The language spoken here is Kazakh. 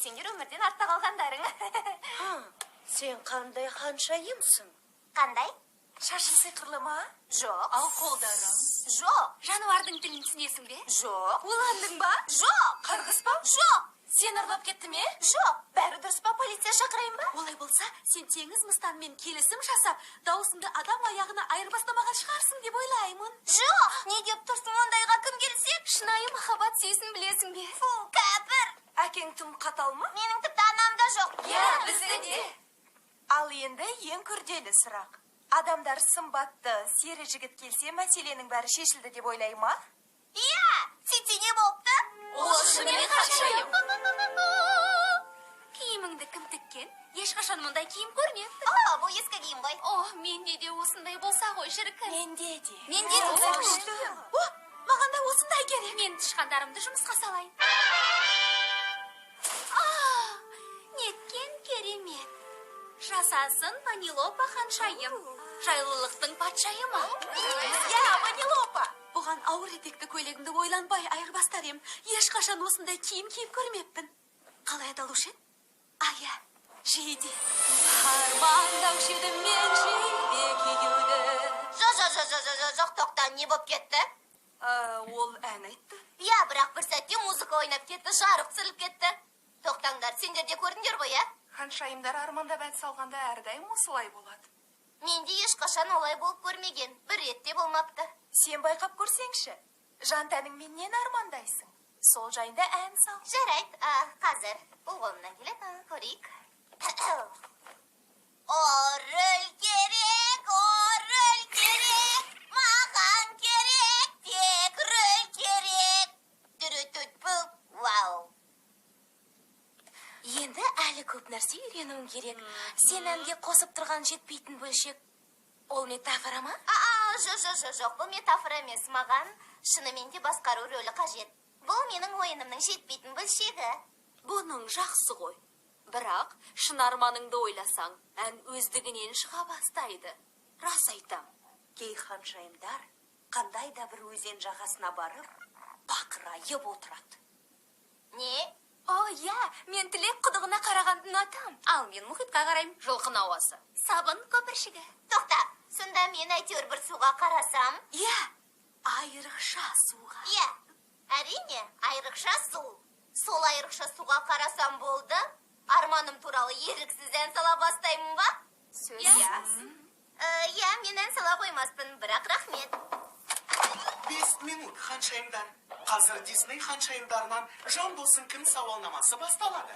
сендер өмірден артта қалғандарың. Сен қандай ханшайымсың? Қандай? Шашың сиқырлы ма? Жоқ. Ал қолдарың? Жоқ. Жануардың тілін түсінесің бе? Жоқ. Уландың ба? Жоқ. Қырғыз ба? Жоқ. Сен ұрлап кетті ме? Жоқ. Бәрі дұрыс па, полиция шақырайын ба? Олай болса, сен теңіз мыстанмен келісім жасап, даусыңды адам аяғына айырбастамаған шығарсың деп ойлаймын. Жоқ. Не деп тұрсың, ондайға кім келсек? Шынайы махаббат сүйсін білесің бе? Фу, кәпір. Әкең тым қатал ма? Менің тіпті анам да жоқ. Бізде де. Ал енді ең күрделі сұрақ. Адамдар сымбатты, сері жігіт келсе, мәселенің бәрі шешілді деп ойлай ма? Иә, сөйтсе не болыпты? Ол шынымен ханшайым. Киіміңді кім тіккен? Ешқашан мұндай киім көрмеппін. Бұл ескі киім ғой. Менде де осындай болса ғой, шіркін. Менде де. Менде де. Маған да осындай керек. Мен тышқандарымды жұмысқа салайын. Неткен керемет. Жасасын Ванилопа ханшайым. Жайлылықтың патшайымы. Ванилопа. Бұған ауыр етекті көйлегімді ойланбай айырбастар ем. Ешқашан осындай киім киіп көрмеппін. Қалай аталушы еді? Ая, жейде. Армандаушы едім мен жейде киюді. Жоқ, тоқта, не боп кетті? Ол ән айтты. Иә, бірақ бір сәтте музыка ойнап кетті, жарық түсіріліп кетті. Тоқтаңдар, сендер де көрдіңдер ғой, ә? Ханшайымдар арманда бәт салғанда әрдайым осылай болады. Менде ешқашан олай болып көрмеген. Бір ретте болмапты. Сен байқап көрсеңші. Жан тәніңмен нені армандайсың? Сол жайында ән сал. Жарайды, қазір. Бұл қолымнан келеді, көрейік. Орыл керек, маған керек, тек рөл керек. Дүрүтүт-бүп, вау. Енді әлі көп нәрсе үйренуің керек. Сен әнге қосып тұрған жетпейтін бөлшек. Ол метафора ма? Жоқ, бұл метафора емес, маған шынымен де басқару рөлі қажет. Бұл менің ойынымның жетпейтін бөлшегі. Бұның жақсы ғой. Бірақ шын арманыңды ойласаң, ән өздігінен шыға бастайды. Рас айтам. Кей ханшайымдар қандай да бір өзен жағасына барып, бақырайып отырады. Не? Иә, мен тілек құдығына қарағанды ұнатам. Ал мен мұхитқа қараймын, жылқын ауасы. Сабын көпіршігі. Тоқта, сонда мен әйтеуір бір суға қарасам? Иә, айрықша суға. Иә, әрине, айрықша су. Сол айрықша суға қарасам болды. Арманым туралы еріксіз ән сала бастаймын ба? Иә, мен ән сала қоймаспын, бірақ рахмет. 5 минут ханшайымдар. Қазір Дисней ханшайымдарынан жан болсын кім сауалнамасы басталады.